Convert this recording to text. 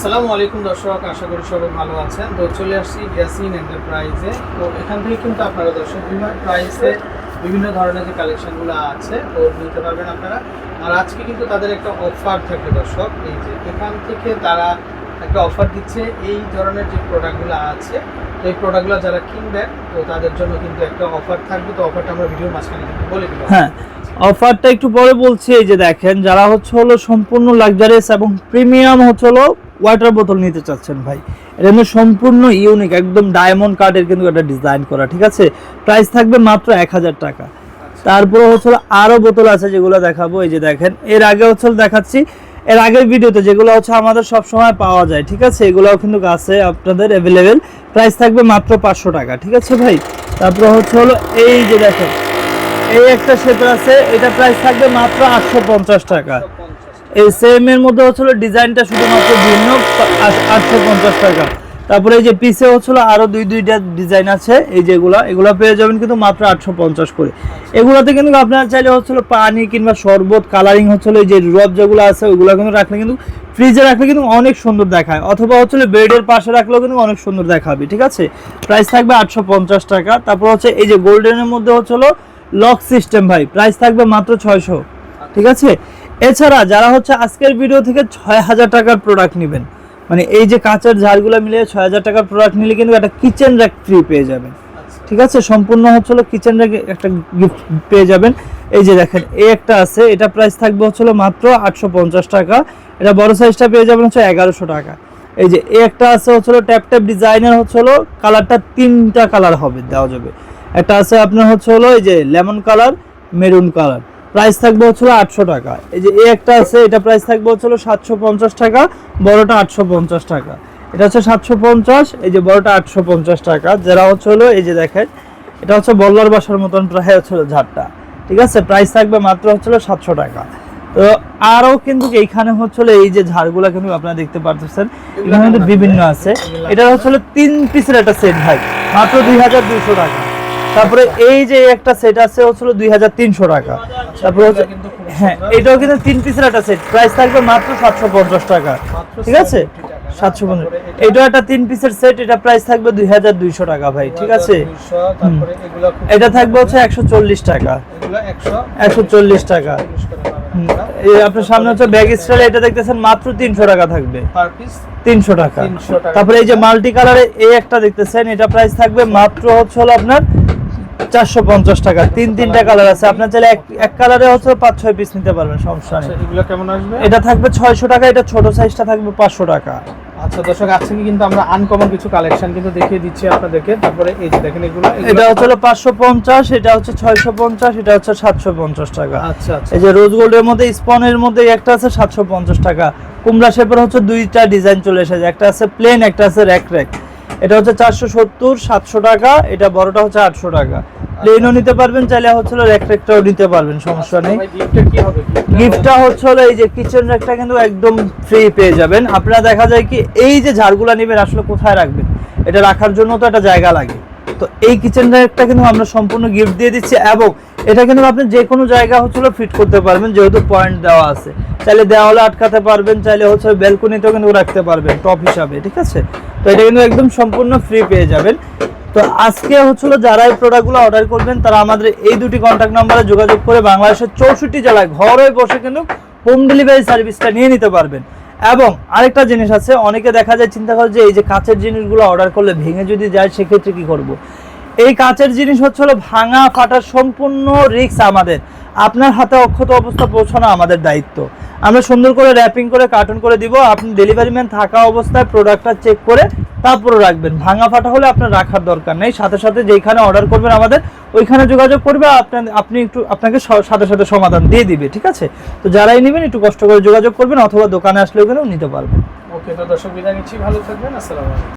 আসসালামু আলাইকুম দর্শক, আশা করি সবাই ভালো আছেন। তো চলে আসছি ইয়াসিন এন্টারপ্রাইজে। তো এখান থেকে কিন্তু আপনারা দর্শক বিভিন্ন প্রাইসে বিভিন্ন ধরনের যে কালেকশনগুলো আছে তো নিতে পারবেন আপনারা। আর আজকে কিন্তু তাদের একটা অফার থাকবে দর্শক, এই যে এখান থেকে তারা একটা অফার দিচ্ছে এই ধরনের যে প্রোডাক্টগুলো আছে, তো এই প্রোডাক্টগুলো যারা কিনবেন তো তাদের জন্য কিন্তু একটা অফার থাকবে। তো অফারটা আমরা ভিডিওর মাঝখানে কিন্তু বলে দিব। হ্যাঁ, অফারটা একটু পরে বলছি। এই যে দেখেন, যারা হলো সম্পূর্ণ লাক্সারিয়াস এবং প্রিমিয়াম হলো ওয়াটার বোতল নিতে চাচ্ছেন ভাই, এটা কিন্তু সম্পূর্ণ ইউনিক, একদম ডায়মন্ড কার্ডের কিন্তু একটা ডিজাইন করা, ঠিক আছে। প্রাইস থাকবে মাত্র 1000 টাকা। তারপরে আরো বোতল আছে যেগুলো দেখাবো। এই যে দেখেন, এর আগে দেখাচ্ছি, এর আগের ভিডিওতে যেগুলো আমাদের সব সময় পাওয়া যায়, ঠিক আছে, এগুলোও কিন্তু আছে আপনাদের অ্যাভেলেবেল। প্রাইস থাকবে মাত্র 500 টাকা, ঠিক আছে ভাই। তারপরে এই যে দেখেন, এই একটা শেপ আছে, এটা প্রাইস থাকবে মাত্র 850 টাকা। এই সেম এর মধ্যে ডিজাইনটা শুধুমাত্র ভিন্ন, 850 টাকা। তারপরে এই যে পিছে আরো দুইটা ডিজাইন আছে, এই যেগুলা এগুলা পেয়ে যাবেন কিন্তু মাত্র 850 করে। এগুলাতে কিন্তু আপনারা চাইলে পানি কিংবা শরবত কালারিং এই যে রব যেগুলো আছে ওইগুলো কিন্তু রাখলে কিন্তু ফ্রিজে রাখলে কিন্তু অনেক সুন্দর দেখায়, অথবা বেডের পাশে রাখলেও কিন্তু অনেক সুন্দর দেখাবে, ঠিক আছে। প্রাইস থাকবে 850 টাকা। তারপর এই যে গোল্ডেনের মধ্যে লক সিস্টেম ভাই, প্রাইস থাকবে মাত্র 600, ঠিক আছে। এছাড়া যারা আজকের ভিডিও থেকে 6000 টাকার প্রোডাক্ট নেবেন, মানে এই যে কাঁচের ঝাড়গুলো মিলে 6000 টাকার প্রোডাক্ট নিলে কিন্তু একটা কিচেন র্যাক ফ্রি পেয়ে যাবেন, ঠিক আছে। সম্পূর্ণ কিচেন র্যাক একটা গিফট পেয়ে যাবেন। এই যে দেখেন, এই একটা আছে, এটা প্রাইস থাকবে মাত্র 850 টাকা। এটা বড় সাইজটা পেয়ে যাবেন 1100 টাকা। এই যে এই একটা আছে ট্যাপ ট্যাপ ডিজাইনের কালারটা 3টা কালার হবে, দেওয়া যাবে। একটা আছে আপনার এই যে lemon colour, maroon colour, price থাকবে 800 টাকা। এই যে এই একটা আছে, এটা প্রাইস থাকবে 750 টাকা, বড়টা 850 টাকা। এটা 750, এই যে বড়টা 850 টাকা। যারা এই যে দেখেন, এটা বল্লার বাসার মতন প্রায় ঝাড়টা, ঠিক আছে। প্রাইস থাকবে মাত্র 700 টাকা। তো আরো কিন্তু এইখানে এই যে ঝাড়গুলা কিন্তু আপনারা দেখতে পারতেছেন, এখানে কিন্তু বিভিন্ন আছে। এটা 3 পিসের একটা সেট ভাই, মাত্র 2200 টাকা। তারপরে এই যে একটা সেট আছে 2300 টাকা। তারপরে হ্যাঁ, এটাও কিন্তু 3 পিসের একটা সেট, প্রাইস থাকবে মাত্র 750 টাকা, ঠিক আছে। 750, এটাও একটা 3 পিসের সেট, এটা প্রাইস থাকবে 2200 টাকা ভাই, ঠিক আছে। এটা থাকবে 140 টাকা, 140 টাকা। আপনার সামনে ব্যাগ স্টাইল, এটা দেখতেছেন মাত্র 300 টাকা থাকবে, 300 টাকা। তারপরে এই যে মাল্টি কালারে এই একটা দেখতেছেন, এটা প্রাইস থাকবে মাত্র আপনার 450 টাকা। 3টা কালার আছে, আপনার চাইলে এক কালারে 5-6 পিস নিতে পারবেন, সমস্যা নেই। এগুলো কেমন আসবে? এটা থাকবে 600 টাকা, এটা ছোট সাইজটা থাকবে 500 টাকা। আচ্ছা দর্শক, আজকে কিন্তু আমরা আনকমন কিছু কালেকশন কিন্তু দেখিয়ে দিচ্ছি আপনাদেরকে। তারপরে এই যে দেখেন, এটা 550, এটা 650, এটা 750 টাকা। আচ্ছা আচ্ছা। এই যে রোজ গোল্ডের মধ্যে স্পনের মধ্যে একটা আছে 750 টাকা। কুমড়া শেপের দুইটা ডিজাইন চলে এসেছে, একটা আছে প্লেন, একটা আছে র্যাক র্যাক। এটা 470, 700 টাকা। এটা বড়টা 800 টাকা। প্লেনও নিতে পারবেন, চাইলে র্যাক র্যাকটাও নিতে পারবেন, সমস্যা নেই। গিফটটা এই যে কিচেন র্যাকটা কিন্তু একদম ফ্রি পেয়ে যাবেন। আপনারা দেখা যায় কি, এই যে ঝাড়গুলা নেবেন আসলে কোথায় রাখবেন, এটা রাখার জন্য তো একটা জায়গা লাগে। তো এই কিচেন র্যাকটা কিন্তু আমরা সম্পূর্ণ গিফট দিয়ে দিচ্ছি, এবং এটা কিন্তু আপনি যে কোনো জায়গা ফিট করতে পারবেন, যেহেতু পয়েন্ট দেওয়া আছে। চাইলে দেওয়ালে আটকাতে পারবেন, চাইলে ব্যালকনিতেও কিন্তু রাখতে পারবেন টপ হিসাবে, ঠিক আছে। তো এটা কিন্তু একদম সম্পূর্ণ ফ্রি পেয়ে যাবেন। তো আজকে যারা এই প্রোডাক্টগুলো অর্ডার করবেন, তারা আমাদের এই দুটি কন্ট্যাক্ট নাম্বারে যোগাযোগ করে বাংলাদেশের 64 জেলায় ঘরে বসে কিন্তু হোম ডেলিভারি সার্ভিসটা নিয়ে নিতে পারবেন। এবং আরেকটা জিনিস আছে, অনেকে দেখা যায় চিন্তা করে যে এই যে কাঁচের জিনিসগুলো অর্ডার করলে ভেঙে যদি যায়, সেক্ষেত্রে কি করব। এই কাঁচের জিনিস ভাঙা ফাটার সম্পূর্ণ রিস্ক আমাদের, আপনার হাতে অক্ষত অবস্থা পৌঁছানো আমাদের দায়িত্ব। আমরা সুন্দর করে র্যাপিং করে কার্টন করে দিব, আপনি ডেলিভারি ম্যান থাকা অবস্থায় প্রোডাক্টটা চেক করে তারপরে রাখবেন। ভাঙা ফাটা হলে আপনার রাখার দরকার নেই, সাথে সাথে যেখানে অর্ডার করবেন আমাদের ওইখানে যোগাযোগ করবে, আপনাকে সাথে সাথে সমাধান দিয়ে দিবে, ঠিক আছে। তো যারাই নেবেন একটু কষ্ট করে যোগাযোগ করবেন, অথবা দোকানে আসলেও কিন্তু নিতে পারবেন। ওকে, তো দর্শক বিদায় নিচ্ছি, ভালো থাকবেন, আসসালামু আলাইকুম।